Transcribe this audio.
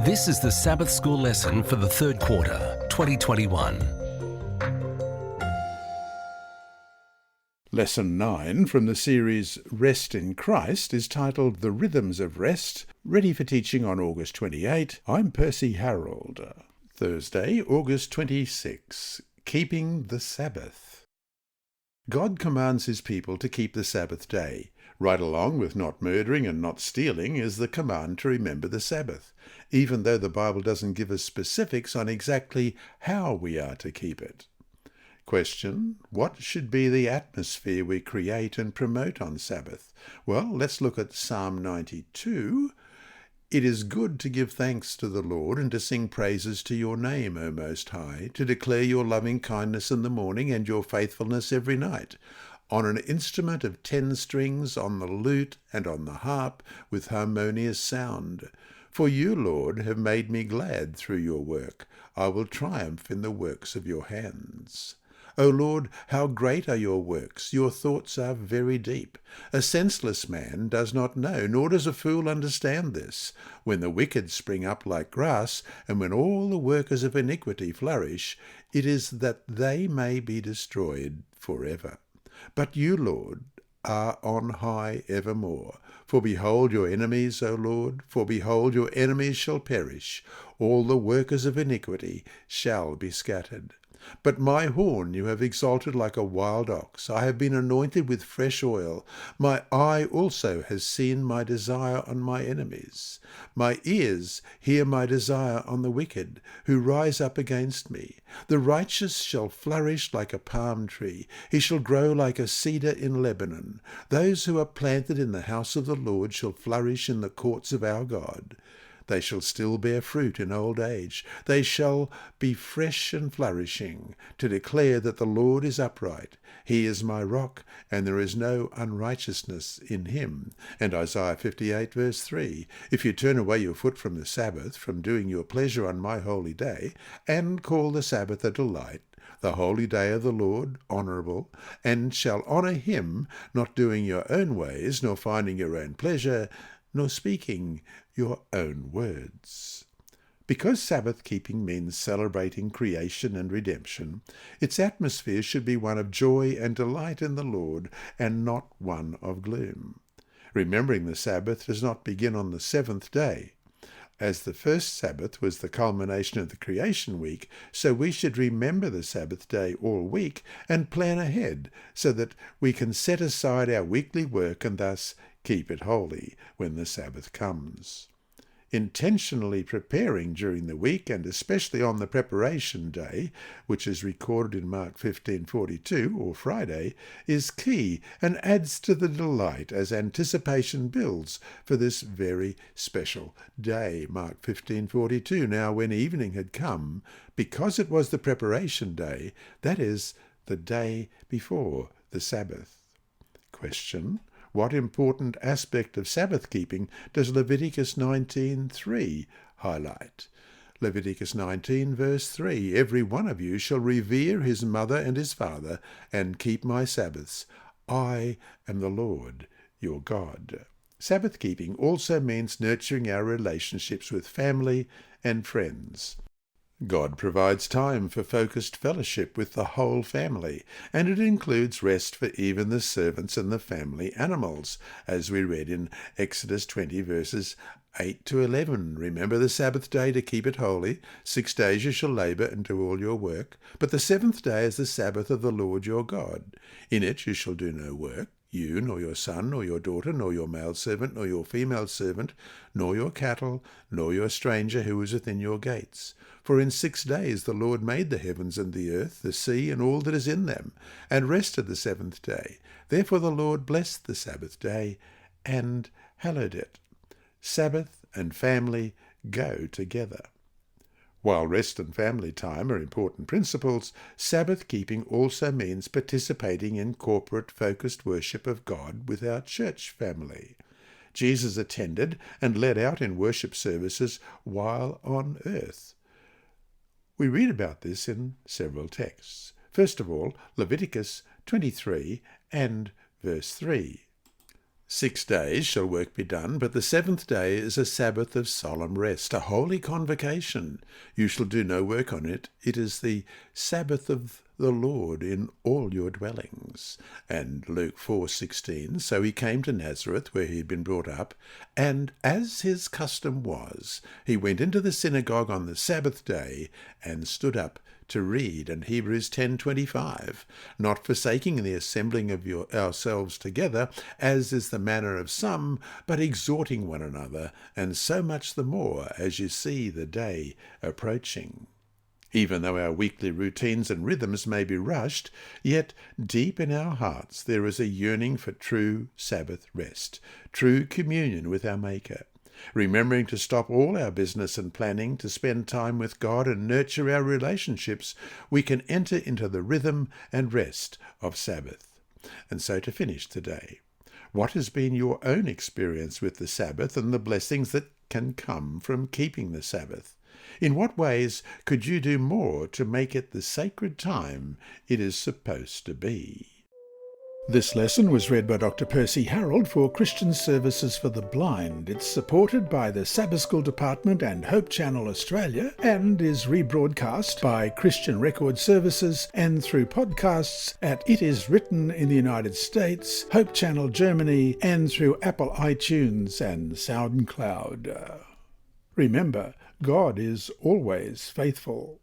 This is the Sabbath School lesson for the third quarter, 2021. Lesson 9 from the series Rest in Christ is titled The Rhythms of Rest, ready for teaching on August 28. I'm Percy Harrold. Thursday, August 26. Keeping the Sabbath. God commands his people to keep the Sabbath day. Right along with not murdering and not stealing is the command to remember the Sabbath, even though the Bible doesn't give us specifics on exactly how we are to keep it. Question: what should be the atmosphere we create and promote on Sabbath? Well, let's look at Psalm 92. It is good to give thanks to the Lord and to sing praises to your name, O Most High, to declare your loving kindness in the morning and your faithfulness every night, on an instrument of 10 strings, on the lute and on the harp, with harmonious sound. For you, Lord, have made me glad through your work. I will triumph in the works of your hands. O Lord, how great are your works! Your thoughts are very deep. A senseless man does not know, nor does a fool understand this. When the wicked spring up like grass, and when all the workers of iniquity flourish, it is that they may be destroyed forever. But you, Lord, are on high evermore. For behold your enemies, O Lord, for behold your enemies shall perish. All the workers of iniquity shall be scattered. But my horn you have exalted like a wild ox. I have been anointed with fresh oil. My eye also has seen my desire on my enemies. My ears hear my desire on the wicked, who rise up against me. The righteous shall flourish like a palm tree. He shall grow like a cedar in Lebanon. Those who are planted in the house of the Lord shall flourish in the courts of our God. They shall still bear fruit in old age. They shall be fresh and flourishing, to declare that the Lord is upright. He is my rock, and there is no unrighteousness in him. And Isaiah 58 verse 3, if you turn away your foot from the Sabbath, from doing your pleasure on my holy day, and call the Sabbath a delight, the holy day of the Lord honourable, and shall honour him, not doing your own ways, nor finding your own pleasure, nor speaking your own words. Because Sabbath-keeping means celebrating creation and redemption, its atmosphere should be one of joy and delight in the Lord, and not one of gloom. Remembering the Sabbath does not begin on the seventh day. As the first Sabbath was the culmination of the creation week, so we should remember the Sabbath day all week and plan ahead so that we can set aside our weekly work and thus keep it holy when the Sabbath comes. Intentionally preparing during the week, and especially on the preparation day, which is recorded in Mark 15:42, or Friday, is key and adds to the delight as anticipation builds for this very special day. Mark 15:42, now when evening had come, because it was the preparation day, that is, the day before the Sabbath. Question: what important aspect of Sabbath-keeping does Leviticus 19:3 highlight? Leviticus 19 verse 3, every one of you shall revere his mother and his father, and keep my Sabbaths. I am the Lord your God. Sabbath-keeping also means nurturing our relationships with family and friends. God provides time for focused fellowship with the whole family, and it includes rest for even the servants and the family animals, as we read in Exodus 20 verses 8 to 11. Remember the Sabbath day to keep it holy. 6 days you shall labour and do all your work, but the seventh day is the Sabbath of the Lord your God. In it you shall do no work, you, nor your son, nor your daughter, nor your male servant, nor your female servant, nor your cattle, nor your stranger who is within your gates. For in 6 days the Lord made the heavens and the earth, the sea, and all that is in them, and rested the seventh day. Therefore the Lord blessed the Sabbath day, and hallowed it. Sabbath and family go together. While rest and family time are important principles, Sabbath-keeping also means participating in corporate focused worship of God with our church family. Jesus attended and led out in worship services while on earth. We read about this in several texts. First of all, Leviticus 23 and verse 3. 6 days shall work be done, but the seventh day is a Sabbath of solemn rest, a holy convocation. You shall do no work on it. It is the Sabbath of the Lord in all your dwellings. And Luke 4:16, so he came to Nazareth, where he had been brought up, and as his custom was, he went into the synagogue on the Sabbath day and stood up to read. And Hebrews 10:25, not forsaking the assembling of ourselves together, as is the manner of some, but exhorting one another, and so much the more as you see the day approaching. Even though our weekly routines and rhythms may be rushed, yet deep in our hearts there is a yearning for true Sabbath rest, true communion with our Maker. Remembering to stop all our business and planning to spend time with God and nurture our relationships, we can enter into the rhythm and rest of Sabbath. And so to finish today, what has been your own experience with the Sabbath and the blessings that can come from keeping the Sabbath? In what ways could you do more to make it the sacred time it is supposed to be? This lesson was read by Dr. Percy Harrold for Christian Services for the Blind. It's supported by the Sabbath School Department and Hope Channel Australia, and is rebroadcast by Christian Record Services and through podcasts at It Is Written in the United States, Hope Channel Germany, and through Apple iTunes and SoundCloud. Remember, God is always faithful.